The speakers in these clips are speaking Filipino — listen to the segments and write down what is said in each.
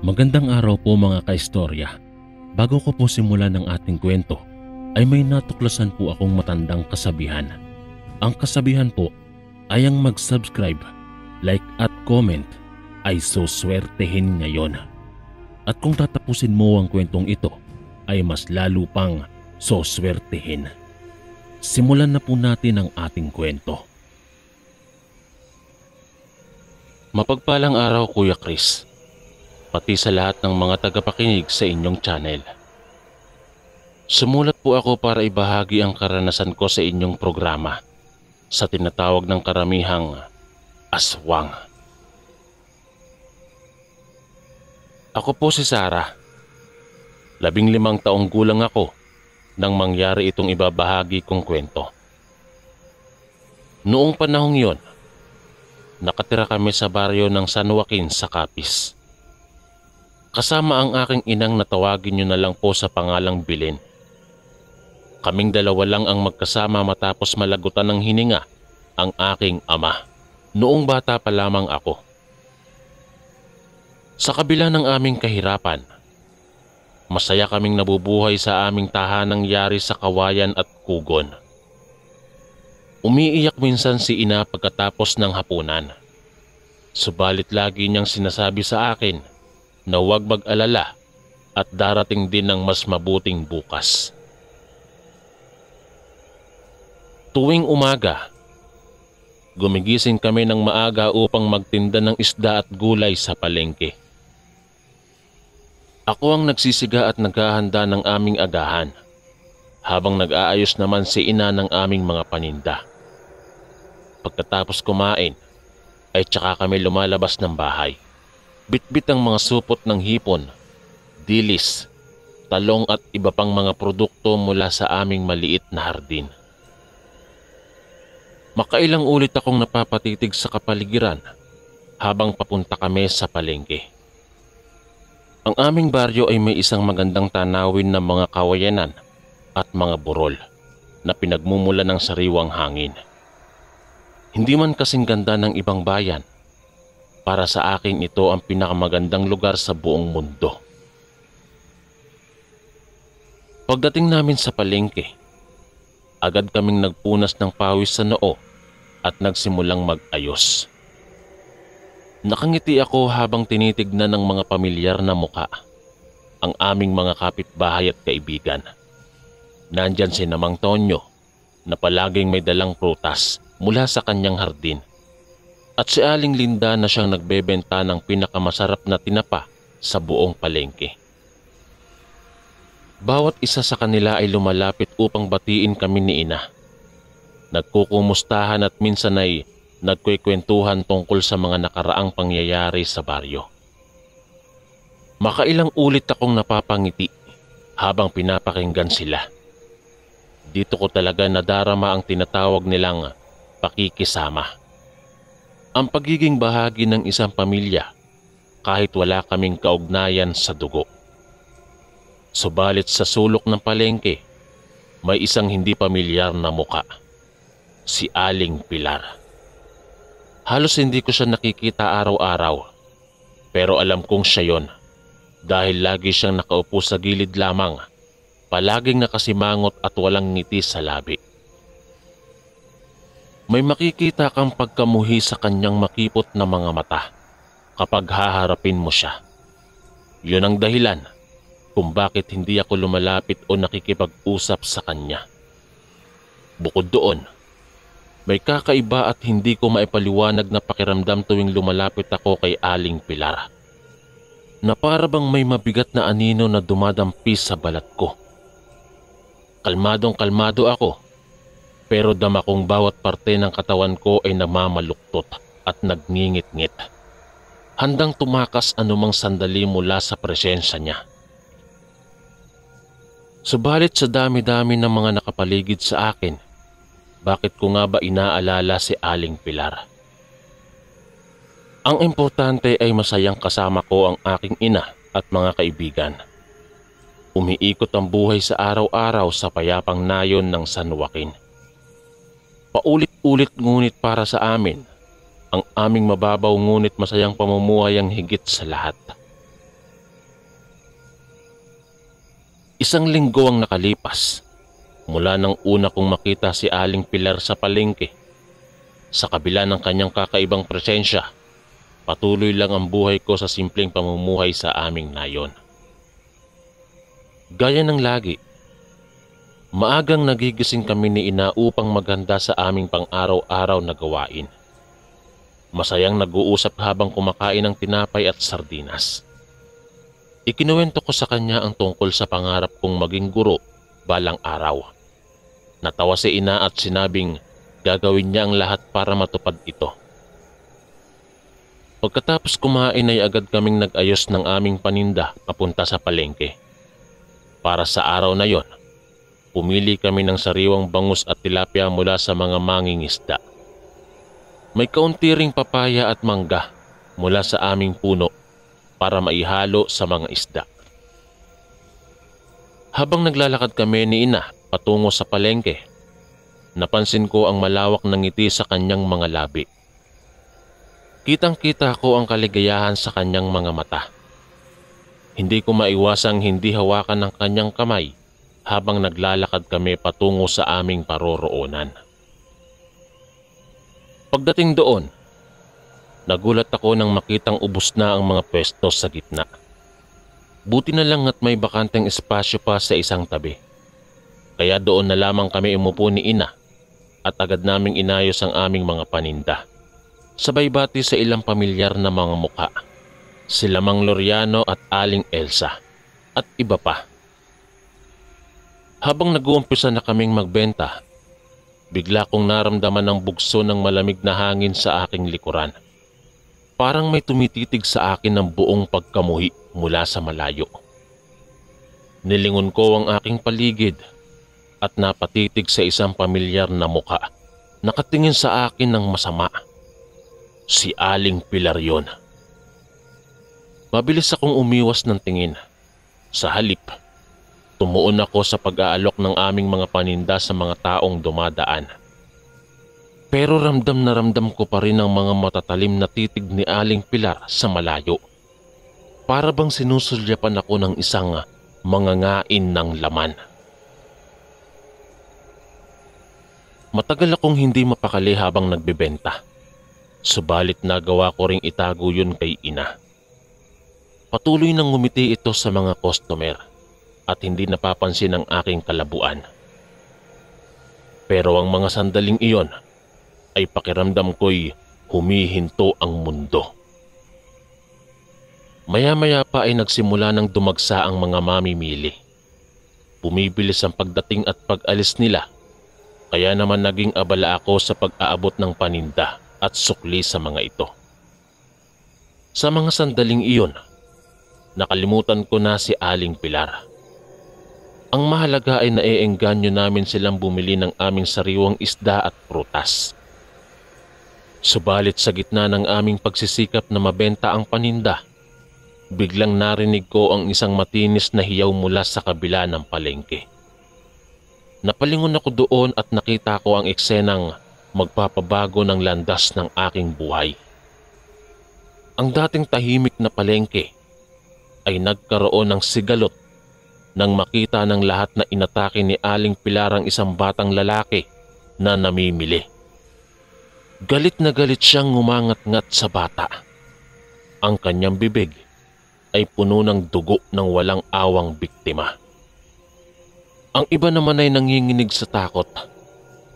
Magandang araw po mga kaistorya. Bago ko po simulan ang ating kwento, ay may natuklasan po akong matandang kasabihan. Ang kasabihan po ay ang mag-subscribe, like at comment ay suswertehin ngayon. At kung tatapusin mo ang kwentong ito, ay mas lalo pang suswertehin. Simulan na po natin ang ating kwento. Mapagpalang araw Kuya Chris, pati sa lahat ng mga tagapakinig sa inyong channel. Sumulat po ako para ibahagi ang karanasan ko sa inyong programa sa tinatawag ng karamihang aswang. Ako po si Sarah. 15 taong gulang ako nang mangyari itong ibabahagi kong kwento. Noong panahong yon, nakatira kami sa baryo ng San Joaquin sa Capiz. Kasama ang aking inang na tawagin niyo na lang po sa pangalang Bilin. Kaming dalawa lang ang magkasama matapos malagutan ng hininga ang aking ama. Noong bata pa lamang ako. Sa kabila ng aming kahirapan, masaya kaming nabubuhay sa aming tahanang yari sa kawayan at kugon. Umiiyak minsan si ina pagkatapos ng hapunan. Subalit lagi niyang sinasabi sa akin na huwag mag-alala at darating din ng mas mabuting bukas. Tuwing umaga, gumigising kami ng maaga upang magtinda ng isda at gulay sa palengke. Ako ang nagsisiga at naghahanda ng aming agahan, habang nag-aayos naman si ina ng aming mga paninda. Pagkatapos kumain, ay tsaka kami lumalabas ng bahay. Bitbit ang mga supot ng hipon, dilis, talong at iba pang mga produkto mula sa aming maliit na hardin. Makailang ulit akong napapatitig sa kapaligiran habang papunta kami sa palengke. Ang aming baryo ay may isang magandang tanawin ng mga kawayanan at mga burol na pinagmumula ng sariwang hangin. Hindi man kasing ganda ng ibang bayan, para sa akin ito ang pinakamagandang lugar sa buong mundo. Pagdating namin sa palengke, agad kaming nagpunas ng pawis sa noo at nagsimulang mag-ayos. Nakangiti ako habang tinitignan ng mga pamilyar na muka ang aming mga kapitbahay at kaibigan. Nandyan si Namang Tonyo na palaging may dalang prutas mula sa kanyang hardin. At si Aling Linda na siyang nagbebenta ng pinakamasarap na tinapa sa buong palengke. Bawat isa sa kanila ay lumalapit upang batiin kami ni ina. Nagkukumustahan at minsan ay nagkwekwentuhan tungkol sa mga nakaraang pangyayari sa baryo. Makailang ulit akong napapangiti habang pinapakinggan sila. Dito ko talaga nadarama ang tinatawag nilang pakikisama. Ang pagiging bahagi ng isang pamilya kahit wala kaming kaugnayan sa dugo. Subalit sa sulok ng palengke, may isang hindi pamilyar na muka. Si Aling Pilar. Halos hindi ko siya nakikita araw-araw, pero alam kong siya yon dahil lagi siyang nakaupo sa gilid lamang, palaging nakasimangot at walang ngiti sa labi. May makikita kang pagkamuhi sa kanyang makipot na mga mata kapag haharapin mo siya. Yun ang dahilan kung bakit hindi ako lumalapit o nakikipag-usap sa kanya. Bukod doon, may kakaiba at hindi ko maipaliwanag na pakiramdam tuwing lumalapit ako kay Aling Pilar. Na para bang may mabigat na anino na dumadampi sa balat ko. Kalmadong kalmado ako, pero dama kong bawat parte ng katawan ko ay namamaluktot at nagngingit-ngit. Handang tumakas anumang sandali mula sa presensya niya. Subalit sa dami-dami ng mga nakapaligid sa akin, bakit ko nga ba inaalala si Aling Pilar? Ang importante ay masayang kasama ko ang aking ina at mga kaibigan. Umiikot ang buhay sa araw-araw sa payapang nayon ng San Joaquin. Paulit-ulit ngunit para sa amin, ang aming mababaw ngunit masayang pamumuhay ang higit sa lahat. Isang linggo ang nakalipas mula nang una kong makita si Aling Pilar sa palengke. Sa kabila ng kanyang kakaibang presensya, patuloy lang ang buhay ko sa simpleng pamumuhay sa aming nayon. Gaya ng lagi, maagang nagigising kami ni Ina upang maghanda sa aming pang-araw-araw na gawain. Masayang nag-uusap habang kumakain ng tinapay at sardinas. Ikinuwento ko sa kanya ang tungkol sa pangarap kong maging guro balang araw. Natawa si Ina at sinabing gagawin niya ang lahat para matupad ito. Pagkatapos kumain ay agad kaming nag-ayos ng aming paninda papunta sa palengke. Para sa araw na yon, pumili kami ng sariwang bangus at tilapia mula sa mga mangingisda. May kaunti ring papaya at mangga mula sa aming puno para maihalo sa mga isda. Habang naglalakad kami ni Ina patungo sa palengke, napansin ko ang malawak na ngiti sa kanyang mga labi. Kitang-kita ko ang kaligayahan sa kanyang mga mata. Hindi ko maiwasang hindi hawakan ng kanyang kamay habang naglalakad kami patungo sa aming paroroonan. Pagdating doon, nagulat ako nang makitang ubos na ang mga pwesto sa gitna. Buti na lang at may bakanteng espasyo pa sa isang tabi. Kaya doon na lamang kami umupo ni Ina at agad naming inayos ang aming mga paninda. Sabay bati sa ilang pamilyar na mga mukha. Sila Mang Loriano at Aling Elsa at iba pa. Habang nag-uumpisa na kaming magbenta, bigla kong naramdaman ang bugso ng malamig na hangin sa aking likuran. Parang may tumititig sa akin ng buong pagkamuhi mula sa malayo. Nilingon ko ang aking paligid at napatitig sa isang pamilyar na mukha. Nakatingin sa akin ng masama. Si Aling Pilar yon. Mabilis akong umiwas ng tingin. Sa halip, tumuon ako sa pag-aalok ng aming mga paninda sa mga taong dumadaan. Pero ramdam na ramdam ko pa rin ang mga matatalim na titig ni Aling Pilar sa malayo. Para bang sinusulyapan ako ng isang mangangain ng laman. Matagal akong hindi mapakali habang nagbebenta. Subalit nagawa ko ring itago yun kay Ina. Patuloy nang ngumiti ito sa mga customer at hindi napapansin ang aking kalabuan. Pero ang mga sandaling iyon ay pakiramdam ko'y humihinto ang mundo. Maya-maya pa ay nagsimula ng dumagsa ang mga mamimili. Bumibilis ang pagdating at pag-alis nila, kaya naman naging abala ako sa pag-aabot ng paninda at sukli sa mga ito. Sa mga sandaling iyon, nakalimutan ko na si Aling Pilar. Ang mahalaga ay naiengganyo namin silang bumili ng aming sariwang isda at prutas. Subalit sa gitna ng aming pagsisikap na mabenta ang paninda, biglang narinig ko ang isang matinis na hiyaw mula sa kabila ng palengke. Napalingon ako doon at nakita ko ang eksenang magpapabago ng landas ng aking buhay. Ang dating tahimik na palengke ay nagkaroon ng sigalot nang makita ng lahat na inatake ni Aling Pilar ang isang batang lalaki na namimili. Galit na galit siyang ngumangat-ngat sa bata. Ang kanyang bibig ay puno ng dugo ng walang awang biktima. Ang iba naman ay nanginginig sa takot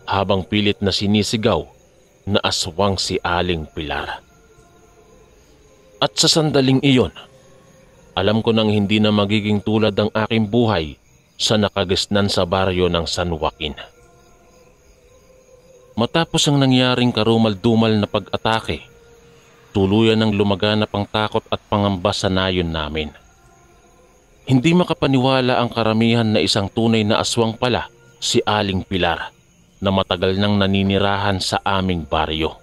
habang pilit na sinisigaw na aswang si Aling Pilar. At sa sandaling iyon, alam ko nang hindi na magiging tulad ang aking buhay sa nakagisnan sa baryo ng San Joaquin. Matapos ang nangyaring karumal-dumal na pag-atake, tuluyan ng lumaganap ang takot at pangamba sa nayon namin. Hindi makapaniwala ang karamihan na isang tunay na aswang pala si Aling Pilar na matagal nang naninirahan sa aming baryo.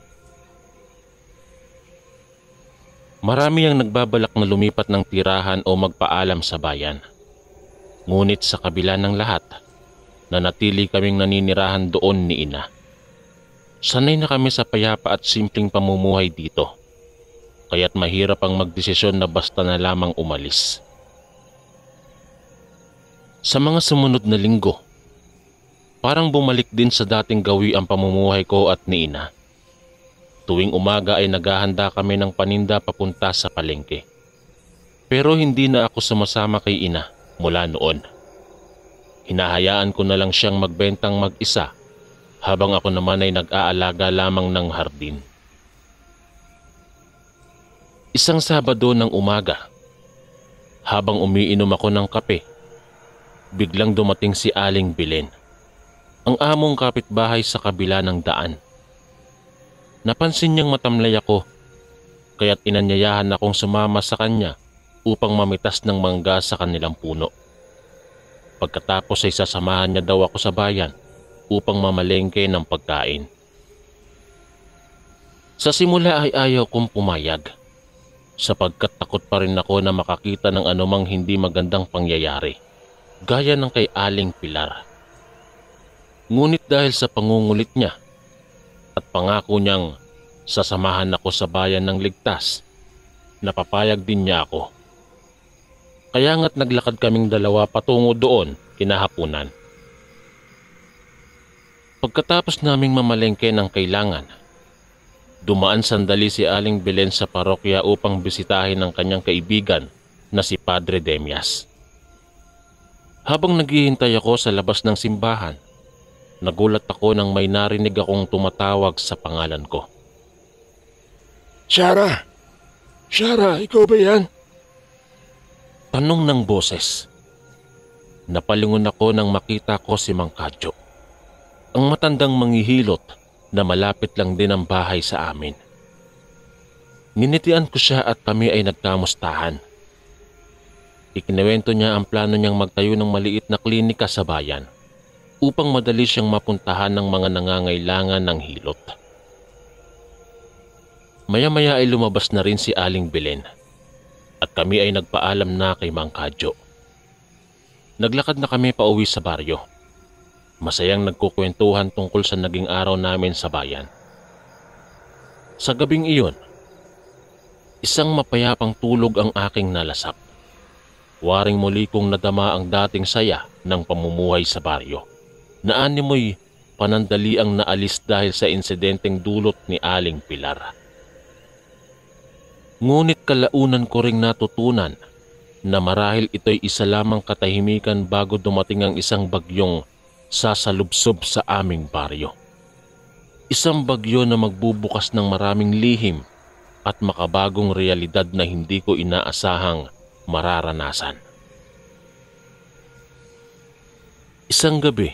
Marami ang nagbabalak na lumipat ng tirahan o magpaalam sa bayan. Ngunit sa kabila ng lahat, nanatili kaming naninirahan doon ni Ina. Sanay na kami sa payapa at simpleng pamumuhay dito, kaya't mahirap ang magdesisyon na basta na lamang umalis. Sa mga sumunod na linggo, parang bumalik din sa dating gawi ang pamumuhay ko at ni ina. Tuwing umaga ay naghahanda kami ng paninda papunta sa palengke. Pero hindi na ako sumasama kay ina mula noon. Hinahayaan ko na lang siyang magbentang mag-isa habang ako naman ay nag-aalaga lamang ng hardin. Isang Sabado ng umaga, habang umiinom ako ng kape, biglang dumating si Aling Belen, ang among kapitbahay sa kabila ng daan. Napansin niyang matamlay ako, kaya't inanyayahan akong sumama sa kanya upang mamitas ng mangga sa kanilang puno. Pagkatapos ay sasamahan niya daw ako sa bayan upang mamalengke ng pagkain. Sa simula ay ayaw kong pumayag, sapagkat takot pa rin ako na makakita ng anumang hindi magandang pangyayari, gaya ng kay Aling Pilar. Ngunit dahil sa pangungulit niya at pangako niyang sasamahan ako sa bayan ng ligtas, napapayag din niya ako. Kaya nga't naglakad kaming dalawa patungo doon kinahapunan. Pagkatapos naming mamalengke ng kailangan, dumaan sandali si Aling Belen sa parokya upang bisitahin ang kanyang kaibigan na si Padre Demias. Habang naghihintay ako sa labas ng simbahan, nagulat ako nang may narinig akong tumatawag sa pangalan ko. Shara! Shara, ikaw ba yan? Tanong ng boses. Napalingon ako nang makita ko si Mang Kadyo, ang matandang manghihilot na malapit lang din ang bahay sa amin. Nginitian ko siya at kami ay nagkamustahan. Ikinuwento niya ang plano niyang magtayo ng maliit na klinika sa bayan upang madali siyang mapuntahan ng mga nangangailangan ng hilot. Maya-maya ay lumabas na rin si Aling Belen at kami ay nagpaalam na kay Mang Kadyo. Naglakad na kami pauwi sa baryo. Masayang nagkukwentuhan tungkol sa naging araw namin sa bayan. Sa gabing iyon, isang mapayapang tulog ang aking nalasap. Waring muli kong nadama ang dating saya ng pamumuhay sa baryo, na animoy panandaliang naalis dahil sa insidenteng dulot ni Aling Pilar. Ngunit kalaunan ko ring natutunan na marahil ito'y isa lamang katahimikan bago dumating ang isang bagyong sasalubsob sa aming baryo. Isang bagyo na magbubukas ng maraming lihim at makabagong realidad na hindi ko inaasahang mararanasan. Isang gabi,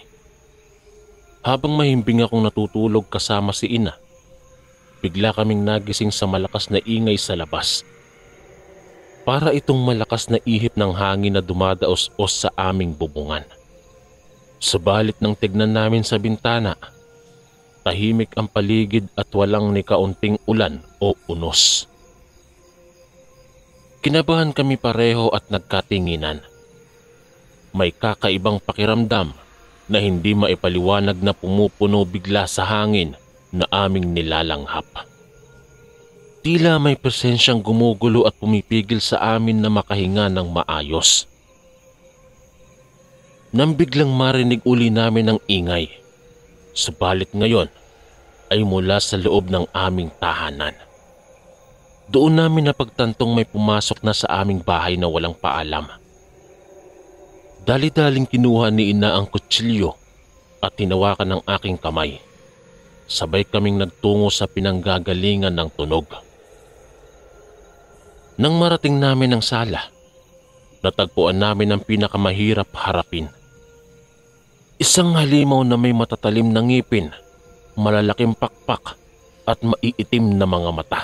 habang mahimbing akong natutulog kasama si ina, bigla kaming nagising sa malakas na ingay sa labas. Para itong malakas na ihip ng hangin na dumadaos-os sa aming bubungan. Subalit nang tignan namin sa bintana, tahimik ang paligid at walang ni kaunting ulan o unos. Kinabahan kami pareho at nagkatinginan. May kakaibang pakiramdam na hindi maipaliwanag na pumupuno bigla sa hangin na aming nilalanghap. Tila may presensyang gumugulo at pumipigil sa amin na makahinga ng maayos. Nang biglang marinig uli namin ang ingay, subalit ngayon ay mula sa loob ng aming tahanan. Doon namin napagtantong may pumasok na sa aming bahay na walang paalam. Dali-daling kinuha ni ina ang kutsilyo at hinawakan ng aking kamay. Sabay kaming nagtungo sa pinanggagalingan ng tunog. Nang marating namin ang sala, natagpuan namin ang pinakamahirap harapin. Isang halimaw na may matatalim na ngipin, malalaking pakpak at maiitim na mga mata.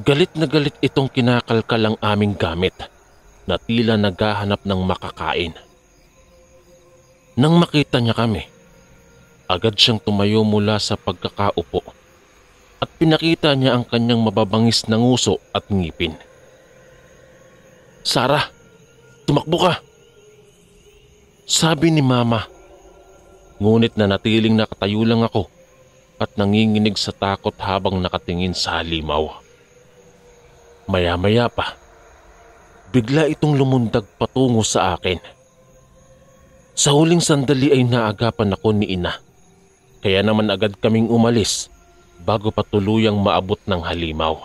Galit na galit itong kinakalkal ang aming gamit na tila naghahanap ng makakain. Nang makita niya kami, agad siyang tumayo mula sa pagkakaupo at pinakita niya ang kanyang mababangis na nguso at ngipin. "Sarah, tumakbo ka!" sabi ni Mama. Ngunit nanatiling nakatayo lang ako at nanginginig sa takot habang nakatingin sa halimaw. Maya-maya pa, bigla itong lumundag patungo sa akin. Sa huling sandali ay naagapan ako ni ina. Kaya naman agad kaming umalis bago pa tuluyang maabot ng halimaw.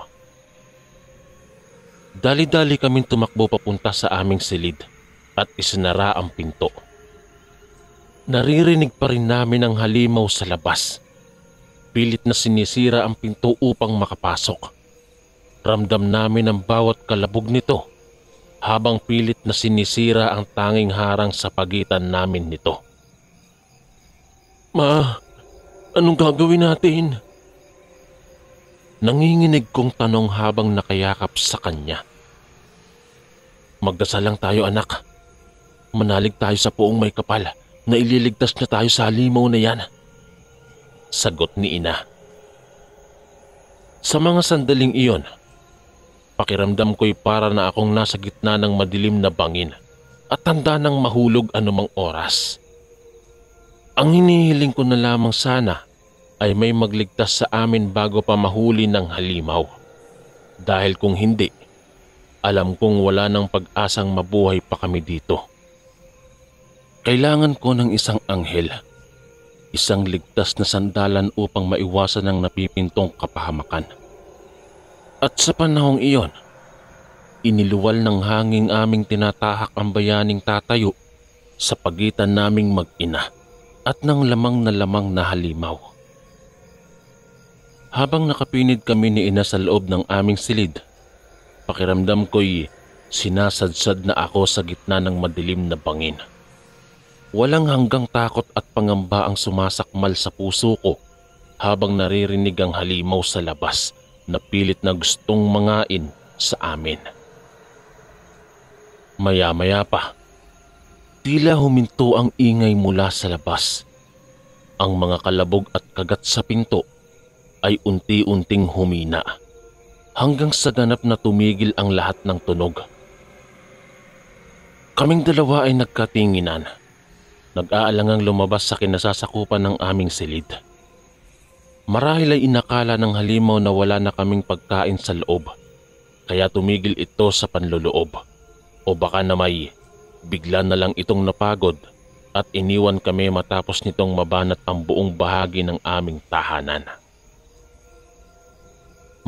Dali-dali kaming tumakbo papunta sa aming silid at isinara ang pinto. Naririnig pa rin namin ang halimaw sa labas. Pilit na sinisira ang pinto upang makapasok. Ramdam namin ang bawat kalabog nito habang pilit na sinisira ang tanging harang sa pagitan namin nito. Ma, anong gagawin natin? Nanginginig kong tanong habang nakayakap sa kanya. Magdasal lang tayo, anak. Manalig tayo sa Poong May Kapal na ililigtas na tayo sa halimaw na yan. Sagot ni ina. Sa mga sandaling iyon, pakiramdam ko'y para na akong nasa gitna ng madilim na bangin at tanda ng mahulog anumang oras. Ang hinihiling ko na lamang sana ay may magligtas sa amin bago pa mahuli ng halimaw. Dahil kung hindi, alam kong wala ng pag-asang mabuhay pa kami dito. Kailangan ko ng isang anghel, isang ligtas na sandalan upang maiwasan ang napipintong kapahamakan. At sa panahong iyon, iniluwal ng hanging aming tinatahak ang bayaning tatayo sa pagitan naming mag-ina at ng lamang na halimaw. Habang nakapinid kami ni ina sa loob ng aming silid, pakiramdam ko'y sinasadsad na ako sa gitna ng madilim na bangin. Walang hanggang takot at pangamba ang sumasakmal sa puso ko habang naririnig ang halimaw sa labas na pilit na gustong mangain sa amin. Maya-maya pa, tila huminto ang ingay mula sa labas. Ang mga kalabog at kagat sa pinto ay unti-unting humina hanggang sa ganap na tumigil ang lahat ng tunog. Kaming dalawa ay nagkatinginan, nag-aalangang lumabas sa kinasasakupan ng aming silid. Marahil ay inakala ng halimaw na wala na kaming pagkain sa loob, kaya tumigil ito sa panloloob. O baka na may bigla na lang itong napagod at iniwan kami matapos nitong mabanat ang buong bahagi ng aming tahanan.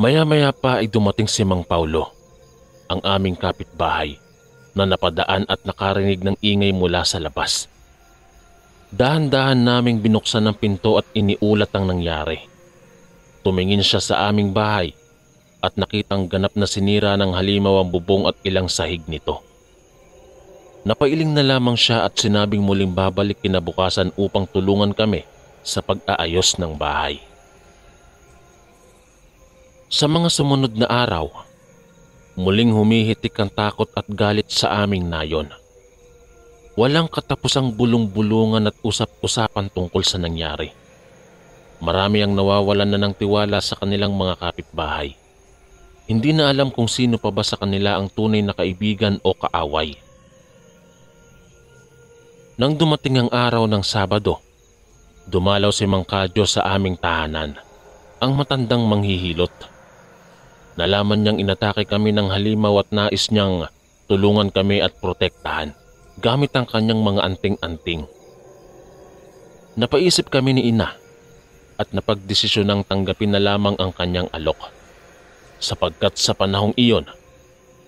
Maya-maya pa ay dumating si Mang Paulo, ang aming kapitbahay, na napadaan at nakarinig ng ingay mula sa labas. Dahan-dahan naming binuksan ang pinto at iniulat ang nangyari. Tumingin siya sa aming bahay at nakitang ganap na sinira ng halimaw ang bubong at ilang sahig nito. Napailing na lamang siya at sinabing muling babalik kinabukasan upang tulungan kami sa pag-aayos ng bahay. Sa mga sumunod na araw, muling humihitik ang takot at galit sa aming nayon. Walang katapusang bulong-bulungan at usap-usapan tungkol sa nangyari. Marami ang nawawalan na ng tiwala sa kanilang mga kapitbahay. Hindi na alam kung sino pa ba sa kanila ang tunay na kaibigan o kaaway. Nang dumating ang araw ng Sabado, dumalaw si Mang Kadyo sa aming tahanan, ang matandang manghihilot. Nalaman niyang inatake kami ng halimaw at nais niyang tulungan kami at protektahan gamit ang kanyang mga anting-anting. Napaisip kami ni ina at napagdesisyonang tanggapin na lamang ang kanyang alok. Sapagkat sa panahong iyon,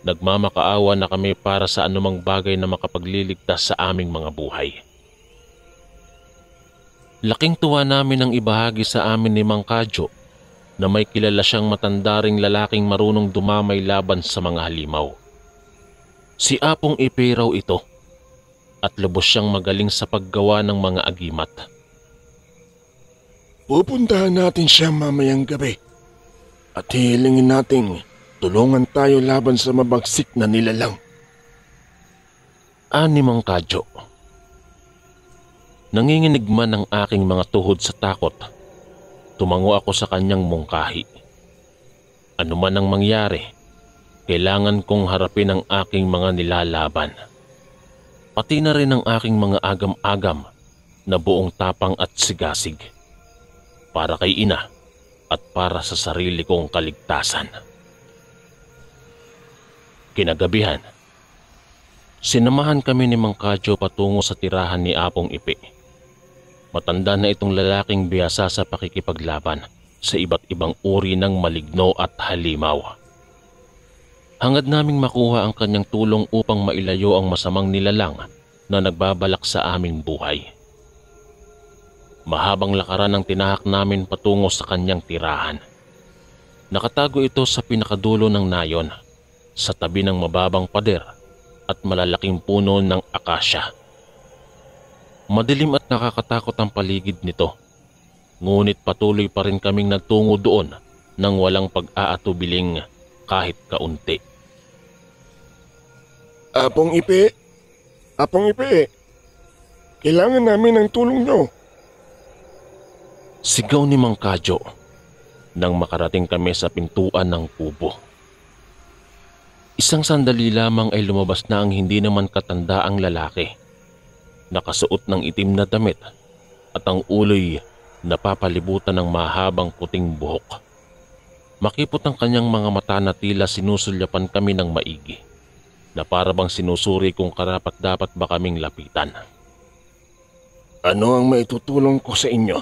nagmamakaawa na kami para sa anumang bagay na makapagliligtas sa aming mga buhay. Laking tuwa namin ang ibahagi sa amin ni Mang Kadyo na may kilala siyang matandaring lalaking marunong dumamay laban sa mga halimaw. Si Apong Ipe raw ito at lubos siyang magaling sa paggawa ng mga agimat. Pupuntahan natin siya mamayang gabi at hihilingin natin tulungan tayo laban sa mabagsik na nilalang. Ani Mang Kadyo. Nanginginig man ang aking mga tuhod sa takot, tumango ako sa kanyang mungkahi. Ano man ang mangyari, kailangan kong harapin ang aking mga nilalaban. Pati na rin ang aking mga agam-agam na buong tapang at sigasig. Para kay ina at para sa sarili kong kaligtasan. Kinagabihan, Sinamahan kami ni Mang Kadyo patungo sa tirahan ni Apong Ipe. Matanda na itong lalaking bihasa sa pakikipaglaban sa iba't ibang uri ng maligno at halimaw. Hangad naming makuha ang kanyang tulong upang mailayo ang masamang nilalang na nagbabalak sa aming buhay. Mahabang lakaran ang tinahak namin patungo sa kanyang tirahan. Nakatago ito sa pinakadulo ng nayon, sa tabi ng mababang pader at malalaking puno ng akasya. Madilim at nakakatakot ang paligid nito, ngunit patuloy pa rin kaming nagtungo doon nang walang pag-aatubiling kahit kaunti. Apong Ipe! Apong Ipe! Kailangan namin ng tulong nyo. Sigaw ni Mang Kadyo nang makarating kami sa pintuan ng kubo. Isang sandali lamang ay lumabas na ang hindi naman katandaang lalaki. Nakasuot ng itim na damit at ang ulo'y napapalibutan ng mahabang puting buhok. Makipot ang kanyang mga mata na tila sinusulyapan kami ng maigi, na para bang sinusuri kung karapat-dapat ba kaming lapitan. Ano ang maitutulong ko sa inyo?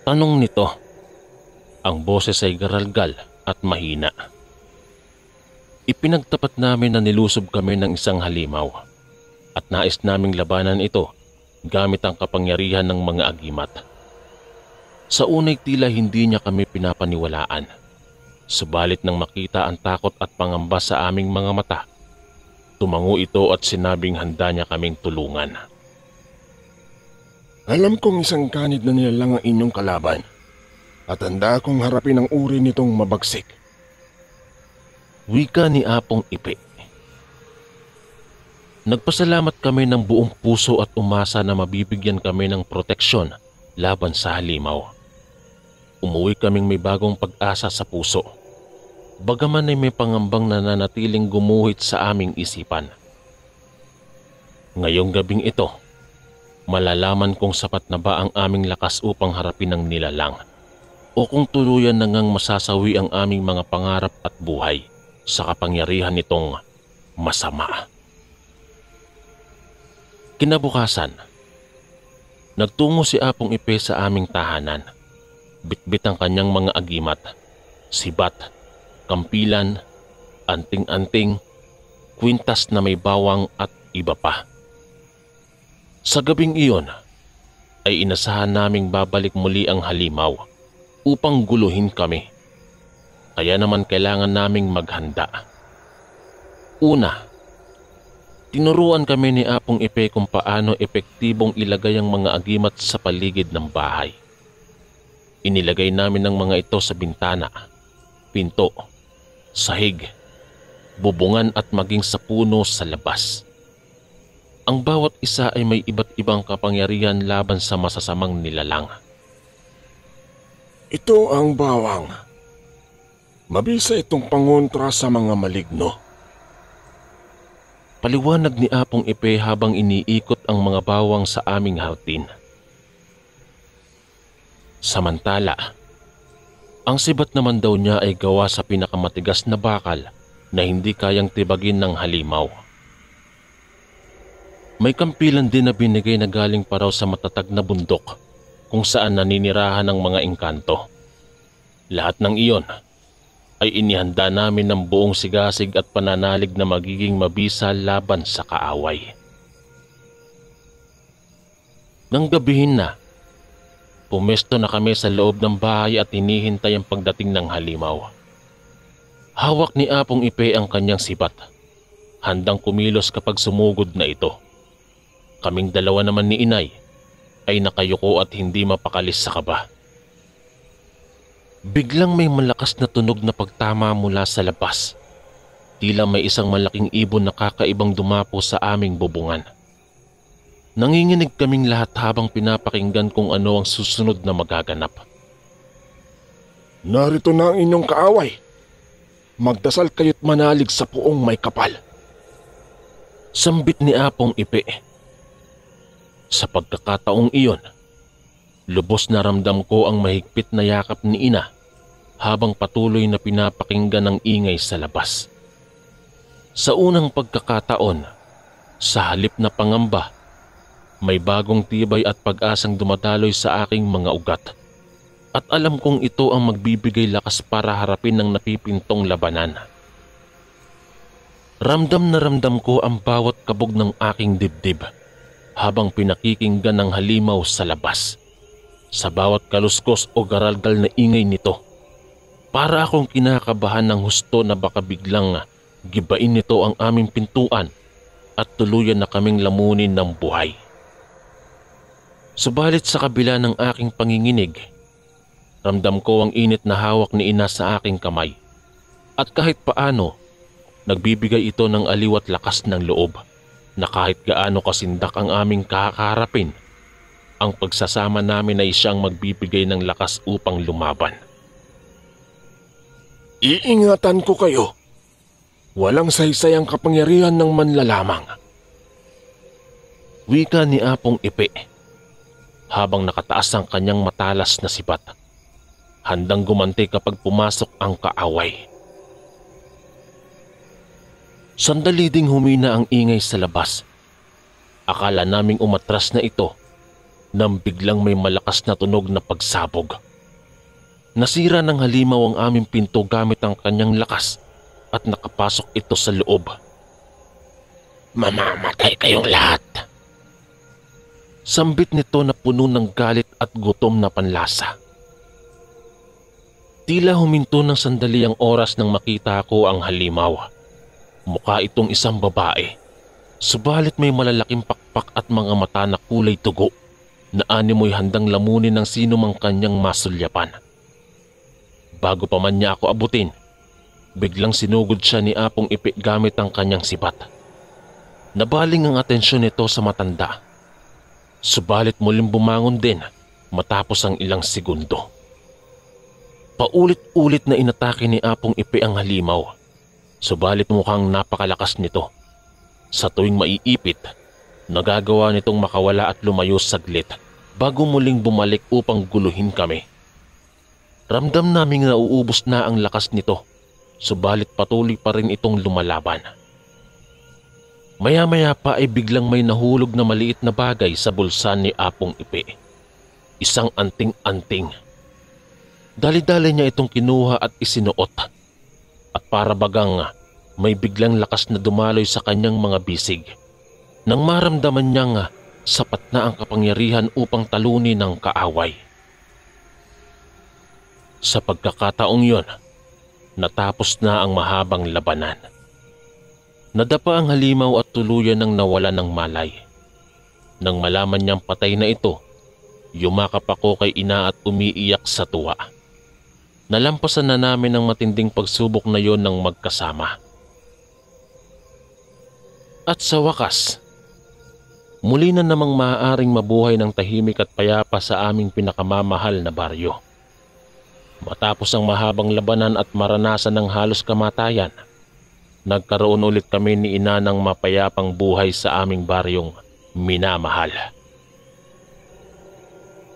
Tanong nito. Ang boses ay garalgal at mahina. Ipinagtapat namin na nilusob kami ng isang halimaw at nais naming labanan ito gamit ang kapangyarihan ng mga agimat. Sa unay tila hindi niya kami pinapaniwalaan. Subalit nang makita ang takot at pangamba sa aming mga mata, tumango ito at sinabing handa niya kaming tulungan. Alam kong isang kanid na nilalang ang inyong kalaban at handa akong harapin ang uri nitong mabagsik. Wika ni Apong Ipe. Nagpasalamat kami ng buong puso at umasa na mabibigyan kami ng proteksyon laban sa halimaw. Umuwi kaming may bagong pag-asa sa puso, bagaman ay may pangambang nananatiling gumuhit sa aming isipan. Ngayong gabing ito, malalaman kung sapat na ba ang aming lakas upang harapin ang nilalang o kung tuluyan na ngang masasawi ang aming mga pangarap at buhay sa kapangyarihan nitong masama. Kinabukasan, nagtungo si Apong Ipe sa aming tahanan. Bitbit ang kanyang mga agimat, sibat, kampilan, anting-anting, kwintas na may bawang at iba pa. Sa gabing iyon, ay inasahan naming babalik muli ang halimaw upang guluhin kami. Kaya naman kailangan naming maghanda. Una, tinuruan kami ni Apong Ipe kung paano epektibong ilagay ang mga agimat sa paligid ng bahay. Inilagay namin ang mga ito sa bintana, pinto, sahig, bubungan at maging sa puno sa labas. Ang bawat isa ay may iba't ibang kapangyarihan laban sa masasamang nilalang. Ito ang bawang. Mabisa itong pangontra sa mga maligno. Paliwanag ni Apong Ipe habang iniikot ang mga bawang sa aming hardin. Samantala, ang sibat naman daw niya ay gawa sa pinakamatigas na bakal na hindi kayang tibagin ng halimaw. May kampilan din na binigay na galing pa raw sa matatag na bundok kung saan naninirahan ng mga engkanto. Lahat ng iyon ay inihanda namin ng buong sigasig at pananalig na magiging mabisa laban sa kaaway. Nang gabihin na, pumesto na kami sa loob ng bahay at hinihintay ang pagdating ng halimaw. Hawak ni Apong Ipe ang kanyang sibat, handang kumilos kapag sumugod na ito. Kaming dalawa naman ni Inay ay nakayuko at hindi mapakalis sa kaba. Biglang may malakas na tunog na pagtama mula sa labas. Tila may isang malaking ibon na kakaibang dumapo sa aming bubungan. Nanginginig kaming lahat habang pinapakinggan kung ano ang susunod na magaganap. Narito na ang inyong kaaway. Magdasal kayo't manalig sa puong may kapal. Sambit ni Apong Ipe. Sa pagkakataong iyon, lubos na ramdam ko ang mahigpit na yakap ni Ina habang patuloy na pinapakinggan ang ingay sa labas. Sa unang pagkakataon, sa halip na pangamba, may bagong tibay at pag-asang dumadaloy sa aking mga ugat. At alam kong ito ang magbibigay lakas para harapin ng napipintong labanan. Ramdam na ramdam ko ang bawat kabog ng aking dibdib habang pinakikinggan ng halimaw sa labas. Sa bawat kaluskos o garalgal na ingay nito, para akong kinakabahan ng husto na baka biglang gibain nito ang aming pintuan at tuluyan na kaming lamunin ng buhay. Subalit sa kabila ng aking panginginig, ramdam ko ang init na hawak ni ina sa aking kamay. At kahit paano, nagbibigay ito ng aliw at lakas ng loob na kahit gaano kasindak ang aming kakaharapin, ang pagsasama namin ay siyang magbibigay ng lakas upang lumaban. Iingatan ko kayo. Walang saysay ang kapangyarihan ng manlalamang. Wika ni Apong Ipe habang nakataas ang kanyang matalas na sibat, handang gumanti kapag pumasok ang kaaway. Sandali ding humina ang ingay sa labas. Akala naming umatras na ito nang biglang may malakas na tunog na pagsabog. Nasira ng halimaw ang aming pinto gamit ang kanyang lakas at nakapasok ito sa loob. Mamamatay kayong lahat. Sambit nito na puno ng galit at gutom na panlasa. Tila huminto ng sandali ang oras nang makita ko ang halimaw. Mukha itong isang babae, subalit may malalaking pakpak at mga mata na kulay tugo na animoy handang lamunin ng sino mang kanyang masulyapan. Bago pa man niya ako abutin, biglang sinugod siya ni Apong Ipe gamit ang kanyang sibat. Nabaling ang atensyon nito sa matanda, subalit muling bumangon din matapos ang ilang segundo. Paulit-ulit na inatake ni Apong Ipe ang halimaw, subalit mukhang napakalakas nito. Sa tuwing maiipit, nagagawa nitong makawala at lumayo saglit bago muling bumalik upang guluhin kami. Ramdam naming nauubos na ang lakas nito, subalit patuloy pa rin itong lumalaban. Maya-maya pa ay biglang may nahulog na maliit na bagay sa bulsa ni Apong Ipe. Isang anting-anting. Dali-dali niya itong kinuha at isinuot. At para bagang may biglang lakas na dumaloy sa kanyang mga bisig nang maramdaman niyang sapat na ang kapangyarihan upang talunin ng kaaway. Sa pagkakataong yon, natapos na ang mahabang labanan. Nadapa ang halimaw at tuluyan ng nawala ng malay. Nang malaman niyang patay na ito, yumakap ako kay ina at umiiyak sa tuwa. Nalampasan na namin ang matinding pagsubok na yon ng magkasama. At sa wakas, muli na namang maaaring mabuhay ng tahimik at payapa sa aming pinakamamahal na baryo. Matapos ang mahabang labanan at maranasan ng halos kamatayan, nagkaroon ulit kami ni ina ng mapayapang buhay sa aming baryong minamahal.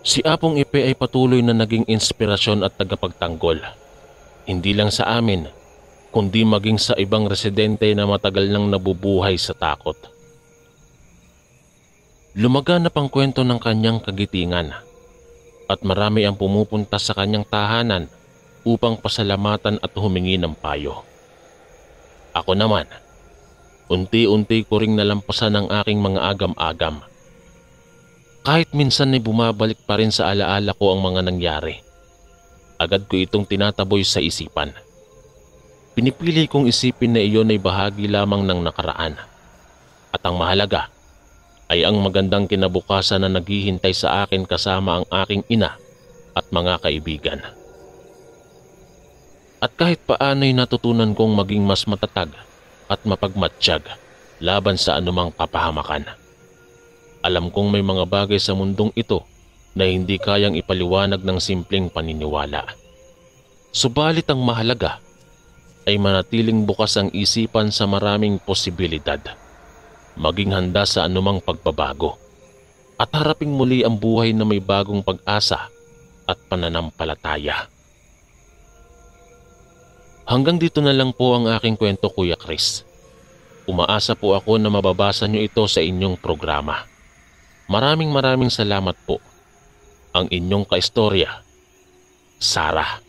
Si Apong Ipe ay patuloy na naging inspirasyon at tagapagtanggol. Hindi lang sa amin, kundi maging sa ibang residente na matagal nang nabubuhay sa takot. Lumaganap ang kwento ng kanyang kagitingan at marami ang pumupunta sa kanyang tahanan upang pasalamatan at humingi ng payo. Ako naman, unti-unti ko ring nalampasan ang aking mga agam-agam. Kahit minsan ay bumabalik pa rin sa alaala ko ang mga nangyari. Agad ko itong tinataboy sa isipan. Pinipili kong isipin na iyon ay bahagi lamang ng nakaraan. At ang mahalaga ay ang magandang kinabukasan na naghihintay sa akin kasama ang aking ina at mga kaibigan. At kahit paano'y natutunan kong maging mas matatag at mapagmatsyag laban sa anumang kapahamakan. Alam kong may mga bagay sa mundong ito na hindi kayang ipaliwanag ng simpleng paniniwala. Subalit ang mahalaga ay manatiling bukas ang isipan sa maraming posibilidad, maging handa sa anumang pagbabago, at haraping muli ang buhay na may bagong pag-asa at pananampalataya. Hanggang dito na lang po ang aking kwento, Kuya Chris. Umaasa po ako na mababasa nyo ito sa inyong programa. Maraming salamat po. Ang inyong kaistorya, Sarah.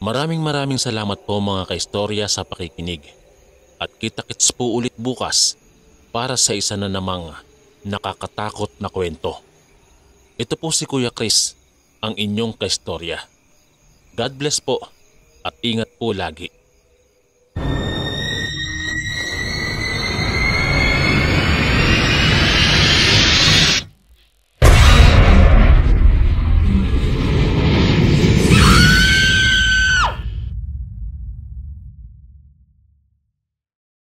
Maraming salamat po mga kaistorya sa pakikinig. At kita-kits po ulit bukas para sa isa na namang nakakatakot na kwento. Ito po si Kuya Chris, ang inyong kaistorya. God bless po at ingat po lagi.